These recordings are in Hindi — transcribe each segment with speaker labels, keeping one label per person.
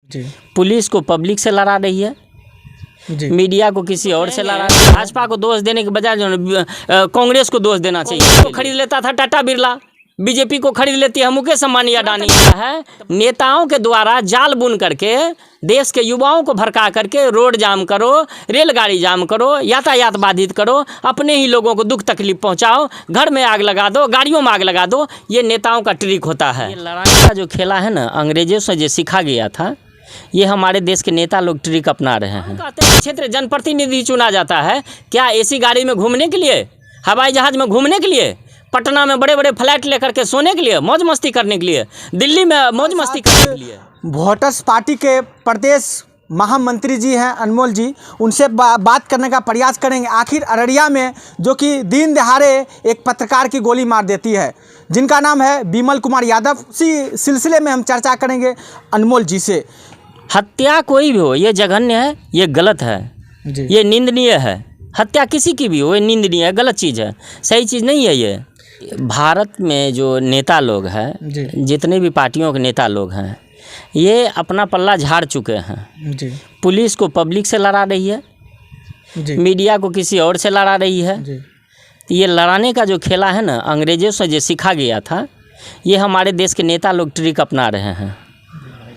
Speaker 1: जी।
Speaker 2: पुलिस को पब्लिक से लड़ा रही है,
Speaker 1: जी।
Speaker 2: मीडिया को किसी और से लड़ा रही है। भाजपा को दोष देने के बजाय जो कांग्रेस को दोष देना चाहिए। इसको खरीद लेता था टाटा बिरला, बीजेपी को खरीद लेती है मुकेश अंबानी अडानी है। नेताओं के द्वारा जाल बुन करके देश के युवाओं को भड़का करके रोड जाम करो, रेलगाड़ी जाम करो, यातायात बाधित करो, अपने ही लोगों को दुख तकलीफ पहुंचाओ, घर में आग लगा दो, गाड़ियों में आग लगा दो। ये नेताओं का ट्रिक होता है। ये लड़ाई का जो खेला है ना, अंग्रेजों से जो सीखा गया था, ये हमारे देश के नेता लोग ट्रिक अपना रहे हैं। कहते हैं क्षेत्र जनप्रतिनिधि चुना जाता है क्या एसी गाड़ी में घूमने के लिए, हवाई जहाज में घूमने के लिए, पटना में बड़े बड़े फ्लैट लेकर के सोने के लिए, मौज मस्ती करने के लिए, दिल्ली में मौज मस्ती करने के लिए।
Speaker 1: वोटर्स पार्टी के प्रदेश महामंत्री जी हैं अनमोल जी, उनसे बात करने का प्रयास करेंगे। आखिर अररिया में जो कि दिन दहाड़े एक पत्रकार की गोली मार देती है, जिनका नाम है विमल कुमार यादव, इसी सिलसिले में हम चर्चा करेंगे अनमोल जी से।
Speaker 2: हत्या कोई भी हो, ये जघन्य है, ये गलत है
Speaker 1: जी।
Speaker 2: ये निंदनीय है। हत्या किसी की भी हो, ये निंदनीय है, गलत चीज़ है, सही चीज़ नहीं है। ये भारत में जो नेता लोग हैं, जितने भी पार्टियों के नेता लोग हैं, ये अपना पल्ला झाड़ चुके हैं।
Speaker 1: जी।
Speaker 2: पुलिस को पब्लिक से लड़ा रही है,
Speaker 1: जी।
Speaker 2: मीडिया को किसी और से लड़ा रही है।
Speaker 1: जी।
Speaker 2: ये लड़ाने का जो खेला है ना, अंग्रेजों से जो सीखा गया था, ये हमारे देश के नेता लोग ट्रिक अपना रहे हैं।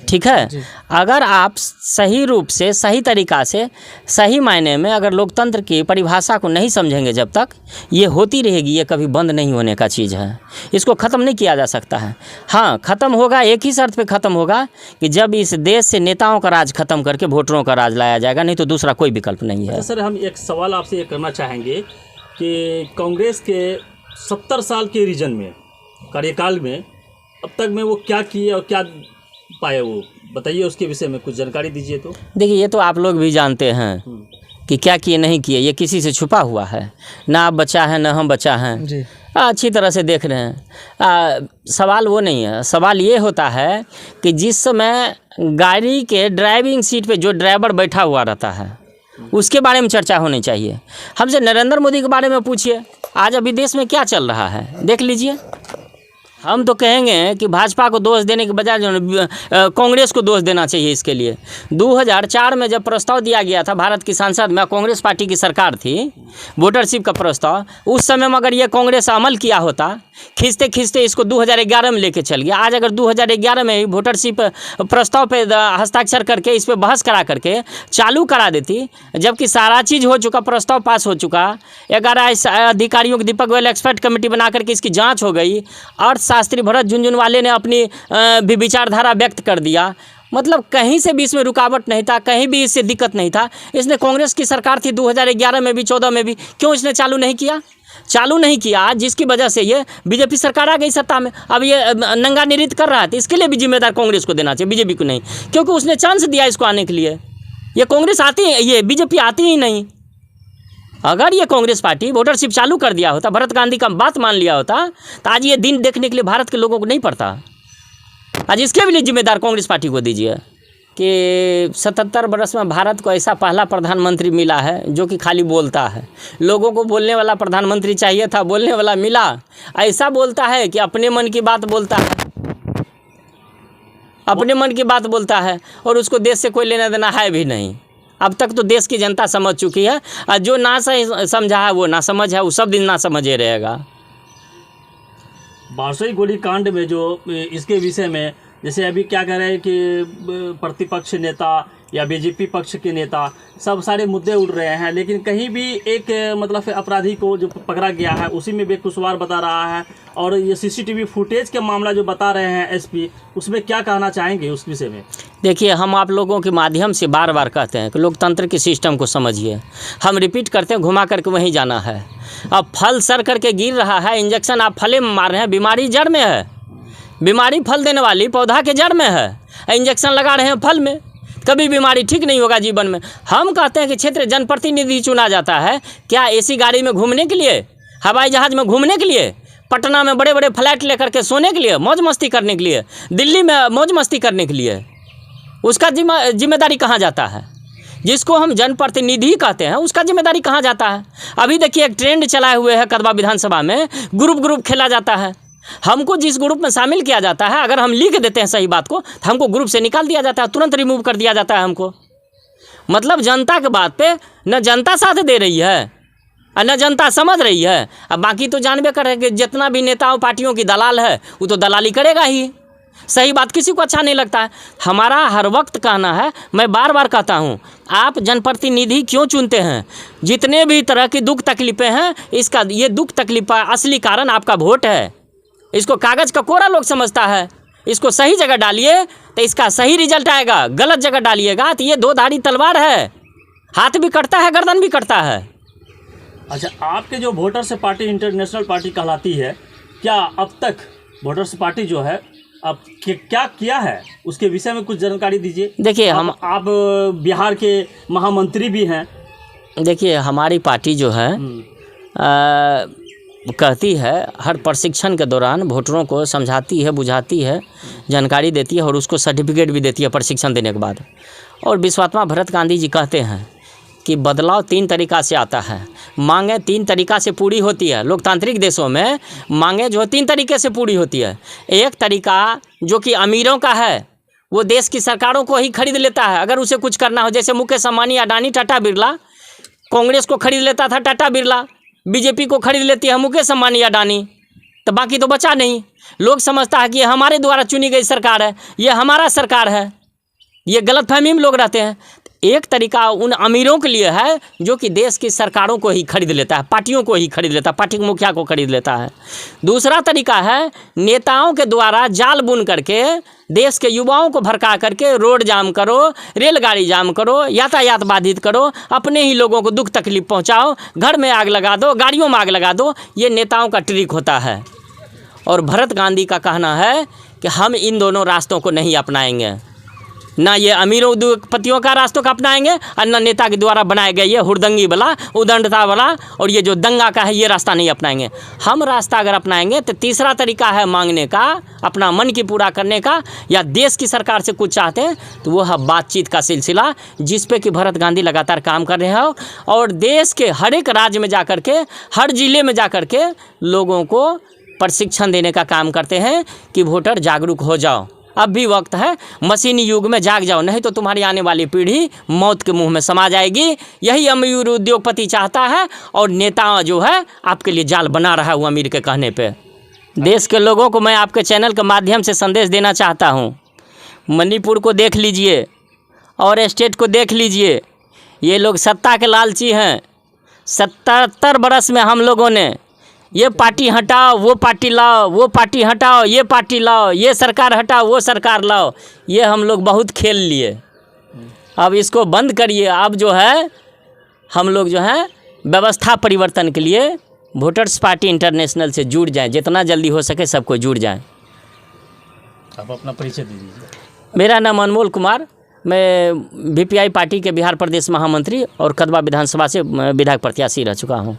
Speaker 2: ठीक है, अगर आप सही रूप से, सही तरीक़ा से, सही मायने में अगर लोकतंत्र की परिभाषा को नहीं समझेंगे, जब तक ये होती रहेगी, ये कभी बंद नहीं होने का चीज़ है। इसको ख़त्म नहीं किया जा सकता है। हाँ, ख़त्म होगा एक ही शर्त पे ख़त्म होगा कि जब इस देश से नेताओं का राज ख़त्म करके वोटरों का राज लाया जाएगा, नहीं तो दूसरा कोई विकल्प नहीं है।
Speaker 3: सर, हम एक सवाल आपसे ये करना चाहेंगे कि कांग्रेस के 70 साल के रीजन में, कार्यकाल में, अब तक में वो क्या किए और क्या पाए, वो बताइए, उसके विषय में कुछ जानकारी दीजिए। तो
Speaker 2: देखिए, ये तो आप लोग भी जानते हैं कि क्या किए नहीं किए, ये किसी से छुपा हुआ है ना। आप बचा है ना हम बचा हैं
Speaker 1: जी।
Speaker 2: अच्छी तरह से देख रहे हैं। सवाल वो नहीं है, सवाल ये होता है कि जिस समय गाड़ी के ड्राइविंग सीट पे जो ड्राइवर बैठा हुआ रहता है, उसके बारे में चर्चा होनी चाहिए। हमसे नरेंद्र मोदी के बारे में पूछिए, आज अभी देश में क्या चल रहा है देख लीजिए। हम तो कहेंगे कि भाजपा को दोष देने के बजाय जो कांग्रेस को दोष देना चाहिए इसके लिए। 2004 में जब प्रस्ताव दिया गया था भारत की संसद में, कांग्रेस पार्टी की सरकार थी, वोटरशिप का प्रस्ताव, उस समय में अगर ये कांग्रेस अमल किया होता, खींचते खींचते इसको 2011 में लेके चल गया। आज अगर 2011 में ही वोटरशिप प्रस्ताव पे हस्ताक्षर करके इस पर बहस करा करके चालू करा देती, जबकि सारा चीज़ हो चुका, प्रस्ताव पास हो चुका, 11 अधिकारियों की दीपक गोयल एक्सपर्ट कमेटी बना करके इसकी जाँच हो गई, अर्थशास्त्री भरत झुनझुनवाले ने अपनी भी विचारधारा व्यक्त कर दिया। मतलब कहीं से भी इसमें रुकावट नहीं था, कहीं भी इससे दिक्कत नहीं था। इसने कांग्रेस की सरकार थी 2011 में भी, 14 में भी, क्यों इसने चालू नहीं किया? चालू नहीं किया, जिसकी वजह से ये बीजेपी सरकार आ गई सत्ता में। अब ये नंगा नृत्य कर रहा था, इसके लिए भी जिम्मेदार कांग्रेस को देना चाहिए, बीजेपी को नहीं, क्योंकि उसने चांस दिया इसको आने के लिए। ये कांग्रेस आती है, ये बीजेपी आती ही नहीं। अगर ये कांग्रेस पार्टी वोटरशिप चालू कर दिया होता, भरत गांधी का बात मान लिया होता, तो आज ये दिन देखने के लिए भारत के लोगों को नहीं पड़ता। आज इसके भी लिए जिम्मेदार कांग्रेस पार्टी को दीजिए कि 77 वर्ष में भारत को ऐसा पहला प्रधानमंत्री मिला है जो कि खाली बोलता है। लोगों को बोलने वाला प्रधानमंत्री चाहिए था, बोलने वाला मिला। ऐसा बोलता है कि अपने मन की बात बोलता है, अपने मन की बात बोलता है, और उसको देश से कोई लेना देना है भी नहीं। अब तक तो देश की जनता समझ चुकी है, और जो ना समझा है वो ना समझ है, वो सब दिन ना समझे रहेगा।
Speaker 3: बारसोई गोली कांड में जो इसके विषय में, जैसे अभी क्या कह रहे हैं कि प्रतिपक्ष नेता या बीजेपी पक्ष के नेता सब सारे मुद्दे उड़ रहे हैं, लेकिन कहीं भी एक मतलब अपराधी को जो पकड़ा गया है उसी में बेकसूर बता रहा है। और ये सीसीटीवी फुटेज के मामला जो बता रहे हैं एसपी, उसमें क्या कहना चाहेंगे उस विषय में?
Speaker 2: देखिए, हम आप लोगों के माध्यम से बार बार कहते हैं कि लोकतंत्र के सिस्टम को समझिए। हम रिपीट करते हैं, घुमा करके वहीं जाना है। अब फल सर करके गिर रहा है, इंजेक्शन आप फले में मार रहे हैं, बीमारी जड़ में है, बीमारी फल देने वाली पौधा के जड़ में है, इंजेक्शन लगा रहे हैं फल में, कभी बीमारी ठीक नहीं होगा जीवन में। हम कहते हैं कि क्षेत्र जनप्रतिनिधि चुना जाता है क्या एसी गाड़ी में घूमने के लिए, हवाई जहाज में घूमने के लिए, पटना में बड़े बड़े फ्लैट लेकर के सोने के लिए, मौज मस्ती करने के लिए, दिल्ली में मौज मस्ती करने के लिए? उसका जिम्मेदारी कहाँ जाता है? जिसको हम जनप्रतिनिधि कहते हैं उसका जिम्मेदारी कहाँ जाता है? अभी देखिए, एक ट्रेंड चलाए हुए है कदवा विधानसभा में, ग्रुप खेला जाता है। हमको जिस ग्रुप में शामिल किया जाता है, अगर हम लिख देते हैं सही बात को तो हमको ग्रुप से निकाल दिया जाता है, तुरंत रिमूव कर दिया जाता है हमको। मतलब जनता के बात पे न जनता साथ दे रही है और न जनता समझ रही है। अब बाकी तो जानबे करे कि जितना भी नेताओं पार्टियों की दलाल है वो तो दलाली करेगा ही, सही बात किसी को अच्छा नहीं लगता है। हमारा हर वक्त कहना है, मैं बार बार कहता हूँ, आप जनप्रतिनिधि क्यों चुनते हैं? जितने भी तरह की दुख तकलीफ़ें हैं, इसका ये दुख तकलीफ का असली कारण आपका वोट है। इसको कागज़ का कोरा लोग समझता है। इसको सही जगह डालिए तो इसका सही रिजल्ट आएगा, गलत जगह डालिएगा तो ये दो धारी तलवार है, हाथ भी कटता है गर्दन भी कटता है।
Speaker 3: अच्छा, आपके जो वोटर्स पार्टी इंटरनेशनल पार्टी कहलाती है, क्या अब तक वोटर्स पार्टी जो है अब क्या किया है उसके विषय में कुछ जानकारी दीजिए।
Speaker 2: देखिए,
Speaker 3: आप बिहार के महामंत्री भी हैं।
Speaker 2: देखिए, हमारी पार्टी जो है कहती है हर प्रशिक्षण के दौरान वोटरों को समझाती है, बुझाती है, जानकारी देती है और उसको सर्टिफिकेट भी देती है प्रशिक्षण देने के बाद। और विश्वात्मा भरत गांधी जी कहते हैं कि बदलाव 3 तरीक़ा से आता है, मांगें 3 तरीक़ा से पूरी होती है। लोकतांत्रिक देशों में मांगें जो 3 तरीक़े से पूरी होती है। एक तरीक़ा जो कि अमीरों का है, वो देश की सरकारों को ही खरीद लेता है अगर उसे कुछ करना हो। जैसे मुकेश अंबानी, अडानी, टाटा बिरला, कांग्रेस को खरीद लेता था टाटा बिरला, बीजेपी को खरीद लेती है मुकेश अंबानी, अडानी, तो बाकी तो बचा नहीं। लोग समझता है कि ये हमारे द्वारा चुनी गई सरकार है, ये हमारा सरकार है, ये गलतफहमी में लोग रहते हैं। एक तरीका उन अमीरों के लिए है जो कि देश की सरकारों को ही खरीद लेता है, पार्टियों को ही खरीद लेता है, पार्टी के मुखिया को खरीद लेता है। दूसरा तरीका है नेताओं के द्वारा जाल बुन करके देश के युवाओं को भड़का करके रोड जाम करो, रेलगाड़ी जाम करो, यातायात बाधित करो, अपने ही लोगों को दुख तकलीफ पहुंचाओ, घर में आग लगा दो, गाड़ियों में आग लगा दो। ये नेताओं का ट्रिक होता है। और भरत गांधी का कहना है कि हम इन दोनों रास्तों को नहीं अपनाएंगे, ना ये अमीर उद्योगपतियों का रास्तों का अपनाएंगे और न नेता के द्वारा बनाए गए ये हुड़दंगी वाला, उदंडता वाला और ये जो दंगा का है ये रास्ता नहीं अपनाएंगे। हम रास्ता अगर अपनाएंगे तो तीसरा तरीका है मांगने का, अपना मन की पूरा करने का, या देश की सरकार से कुछ चाहते हैं तो वो है बातचीत का सिलसिला, जिस पे कि भरत गांधी लगातार काम कर रहे हैं और देश के हर एक राज्य में जा कर के, हर जिले में जा कर के लोगों को प्रशिक्षण देने का काम करते हैं कि वोटर जागरूक हो जाओ, अब भी वक्त है, मशीनी युग में जाग जाओ, नहीं तो तुम्हारी आने वाली पीढ़ी मौत के मुंह में समा जाएगी। यही अमीर उद्योगपति चाहता है और नेता जो है आपके लिए जाल बना रहा है वो अमीर के कहने पे। देश के लोगों को मैं आपके चैनल के माध्यम से संदेश देना चाहता हूँ, मणिपुर को देख लीजिए और स्टेट को देख लीजिए, ये लोग सत्ता के लालची हैं। 77 बरस में हम लोगों ने ये पार्टी हटाओ, वो पार्टी लाओ, वो पार्टी हटाओ, ये पार्टी लाओ, ये सरकार हटाओ, वो सरकार लाओ, ये हम लोग बहुत खेल लिए। अब इसको बंद करिए। अब जो है हम लोग जो है व्यवस्था परिवर्तन के लिए वोटर्स पार्टी इंटरनेशनल से जुड़ जाएं, जितना जल्दी हो सके सबको जुड़ जाएं।
Speaker 3: आप अपना परिचय दे दीजिए।
Speaker 2: मेरा नाम अनमोल कुमार, मैं VPI पार्टी के बिहार प्रदेश महामंत्री और कदवा विधानसभा से विधायक प्रत्याशी रह चुका हूँ।